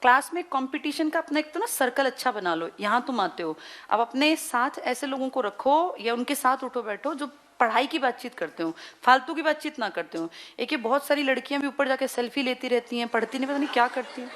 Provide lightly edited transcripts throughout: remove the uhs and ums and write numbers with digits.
Class में competition का अपना एक तो ना सर्कल अच्छा बना लो। यहाँ तुम आते हो, अब अपने साथ ऐसे लोगों को रखो या उनके साथ उठो बैठो जो पढ़ाई की बातचीत करते हो, फालतू की बातचीत ना करते हो। एक ये बहुत सारी लड़कियां भी ऊपर जाके सेल्फी लेती रहती हैं, पढ़ती नहीं, पता नहीं क्या करती हैं।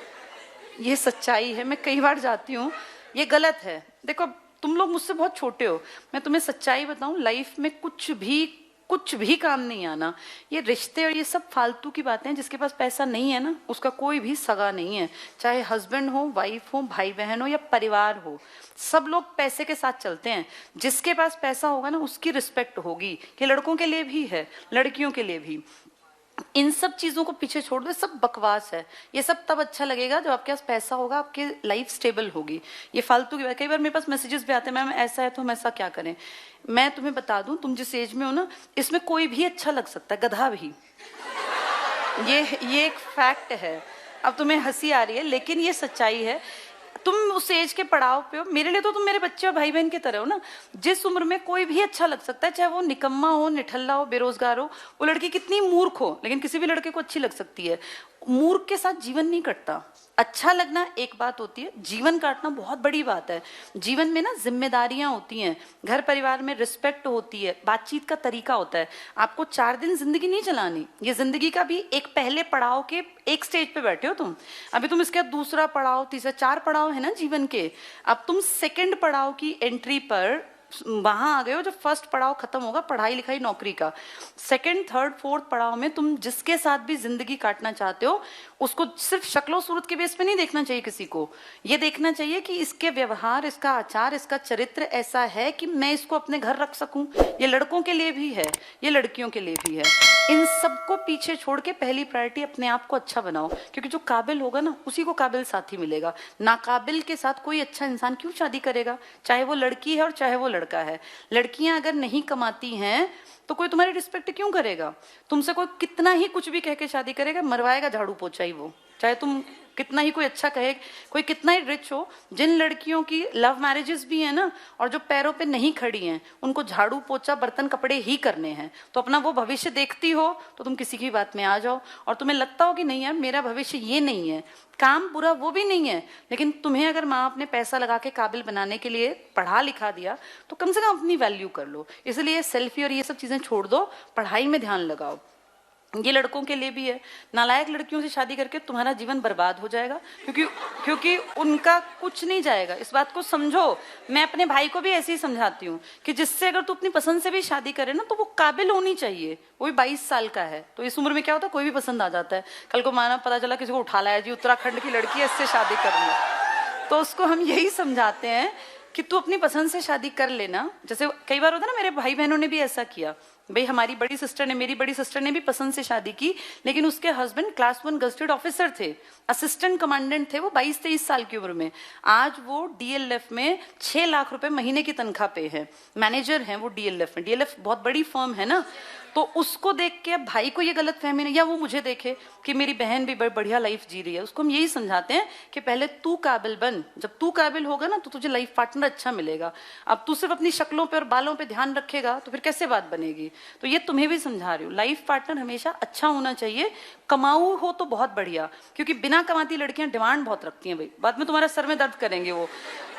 ये सच्चाई है, मैं कई बार जाती हूँ, ये गलत है। देखो तुम लोग मुझसे बहुत छोटे हो, मैं तुम्हें सच्चाई बताऊं, लाइफ में कुछ भी काम नहीं आना। ये रिश्ते और ये सब फालतू की बातें हैं। जिसके पास पैसा नहीं है ना, उसका कोई भी सगा नहीं है, चाहे हस्बैंड हो, वाइफ हो, भाई बहन हो या परिवार हो, सब लोग पैसे के साथ चलते हैं। जिसके पास पैसा होगा ना, उसकी रिस्पेक्ट होगी। कि लड़कों के लिए भी है, लड़कियों के लिए भी। इन सब चीजों को पीछे छोड़ दो, सब बकवास है। ये सब तब अच्छा लगेगा जब आपके पास पैसा होगा, आपकी लाइफ स्टेबल होगी। ये फालतू की बात, कई बार मेरे पास मैसेजेस भी आते हैं, मैम ऐसा है तो हम ऐसा क्या करें। मैं तुम्हें बता दूं, तुम जिस एज में हो ना, इसमें कोई भी अच्छा लग सकता है, गधा भी। ये एक फैक्ट है। अब तुम्हें हंसी आ रही है, लेकिन ये सच्चाई है। तुम उस एज के पड़ाव पे हो, मेरे लिए तो तुम मेरे बच्चे और भाई बहन की तरह हो ना। जिस उम्र में कोई भी अच्छा लग सकता है, चाहे वो निकम्मा हो, निठल्ला हो, बेरोजगार हो, वो लड़की कितनी मूर्ख हो, लेकिन किसी भी लड़के को अच्छी लग सकती है। मूर्ख के साथ जीवन नहीं कटता। अच्छा लगना एक बात होती है, जीवन काटना बहुत बड़ी बात है। जीवन में ना जिम्मेदारियां होती हैं, घर परिवार में रिस्पेक्ट होती है, बातचीत का तरीका होता है। आपको 4 दिन जिंदगी नहीं चलानी, ये जिंदगी का भी एक पहले पड़ाव के एक स्टेज पे बैठे हो तुम। अभी तुम इसके दूसरा पड़ाव, तीसरा, 4 पड़ाव है ना जीवन के। अब तुम सेकंड पड़ाव की एंट्री पर वहां आ गए हो, जब फर्स्ट पड़ाव खत्म होगा पढ़ाई लिखाई नौकरी का। सेकंड, थर्ड, फोर्थ पड़ाव में तुम जिसके साथ भी जिंदगी काटना चाहते हो, उसको सिर्फ शक्लों सूरत के बेस पे नहीं देखना चाहिए किसी को। ये देखना चाहिए कि इसके व्यवहार, इसका आचार, इसका चरित्र ऐसा है कि मैं इसको अपने घर रख सकूं। ये लड़कों के लिए भी है, ये लड़कियों के लिए भी है। इन सबको पीछे छोड़ के पहली प्रायोरिटी अपने आप को अच्छा बनाओ, क्योंकि जो काबिल होगा ना, उसी को काबिल साथी मिलेगा। नाकाबिल के साथ कोई अच्छा इंसान क्यों शादी करेगा, चाहे वो लड़की है और चाहे वो लड़का है। लड़कियां अगर नहीं कमाती हैं तो कोई तुम्हारी रिस्पेक्ट क्यों करेगा। तुमसे कोई कितना ही कुछ भी कह के शादी करेगा, मरवाएगा झाड़ू पोछा ही वो। चाहे तुम कितना ही कोई अच्छा कहे, कोई कितना ही रिच हो। जिन लड़कियों की लव मैरिजेस भी है ना, और जो पैरों पे नहीं खड़ी हैं, उनको झाड़ू पोछा बर्तन कपड़े ही करने हैं। तो अपना वो भविष्य देखती हो तो तुम किसी की बात में आ जाओ, और तुम्हें लगता हो कि नहीं यार मेरा भविष्य ये नहीं है, काम बुरा वो भी नहीं है, लेकिन तुम्हें अगर माँ अपने पैसा लगा के काबिल बनाने के लिए पढ़ा लिखा दिया, तो कम से कम अपनी वैल्यू कर लो। इसलिए सेल्फी और ये सब चीजें छोड़ दो, पढ़ाई में ध्यान लगाओ। ये लड़कों के लिए भी है। नालायक लड़कियों से शादी करके तुम्हारा जीवन बर्बाद हो जाएगा, क्योंकि उनका कुछ नहीं जाएगा। इस बात को समझो। मैं अपने भाई को भी ऐसे ही समझाती हूँ कि जिससे अगर तू अपनी पसंद से भी शादी करे ना, तो वो काबिल होनी चाहिए। वो भी 22 साल का है, तो इस उम्र में क्या होता है, कोई भी पसंद आ जाता है। कल को माना पता चला किसी को उठा लाया, जी उत्तराखंड की लड़की है, इससे शादी करनी, तो उसको हम यही समझाते हैं कि तू अपनी पसंद से शादी कर लेना। जैसे कई बार होता है ना, मेरे भाई बहनों ने भी ऐसा किया। भाई हमारी बड़ी सिस्टर ने, मेरी बड़ी सिस्टर ने भी पसंद से शादी की, लेकिन उसके हस्बैंड क्लास 1 गजेटेड ऑफिसर थे, असिस्टेंट कमांडेंट थे वो 22-23 साल की उम्र में। आज वो डीएलएफ में 6 लाख रुपए महीने की तनख्वाह पे है, मैनेजर हैं वो डीएलएफ में। डीएलएफ बहुत बड़ी फर्म है ना। तो उसको देख के अब भाई को ये गलत फहमी नहीं, या वो मुझे देखे कि मेरी बहन भी बढ़िया लाइफ जी रही है। उसको हम यही समझाते हैं कि पहले तू काबिल बन, जब तू काबिल होगा ना तो तुझे लाइफ पार्टनर अच्छा मिलेगा। अब तू सिर्फ अपनी शक्लों पे और बालों पे ध्यान रखेगा तो फिर कैसे बात बनेगी। तो ये तुम्हें भी समझा रही हूँ, लाइफ पार्टनर हमेशा अच्छा होना चाहिए। कमाऊ हो तो बहुत बढ़िया, क्योंकि बिना कमाती लड़कियां डिमांड बहुत रखती हैं भाई, बाद में तुम्हारा सर में दर्द करेंगे। वो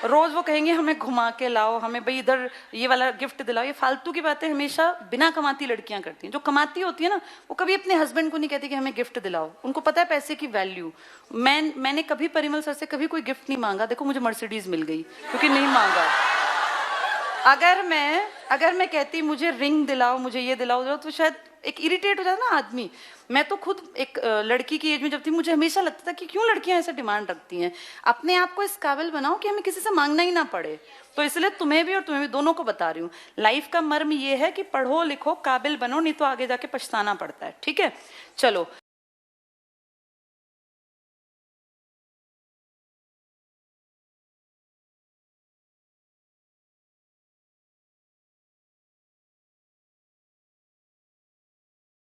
रोज वो कहेंगे हमें घुमा के लाओ, हमें भाई इधर ये वाला गिफ्ट दिलाओ। ये फालतू की बातें हमेशा बिना कमाती लड़कियां करती हैं। जो कमाती होती है ना, वो कभी अपने हस्बैंड को नहीं कहती कि हमें गिफ्ट दिलाओ। उनको पता है पैसे की वैल्यू। मैंने कभी परिमल सर से कभी कोई गिफ्ट नहीं मांगा। देखो मुझे मर्सिडीज मिल गई क्योंकि नहीं मांगा। अगर मैं कहती मुझे रिंग दिलाओ, मुझे ये दिलाओ, तो शायद एक इरिटेट हो जाता ना आदमी। मैं तो खुद एक लड़की की एज में जब थी, मुझे हमेशा लगता था कि क्यों लड़कियां ऐसे डिमांड रखती हैं। अपने आप को इस काबिल बनाओ कि हमें किसी से मांगना ही ना पड़े। तो इसलिए तुम्हें भी और तुम्हें भी, दोनों को बता रही हूँ, लाइफ का मर्म ये है कि पढ़ो लिखो, काबिल बनो, नहीं तो आगे जाके पछताना पड़ता है। ठीक है, चलो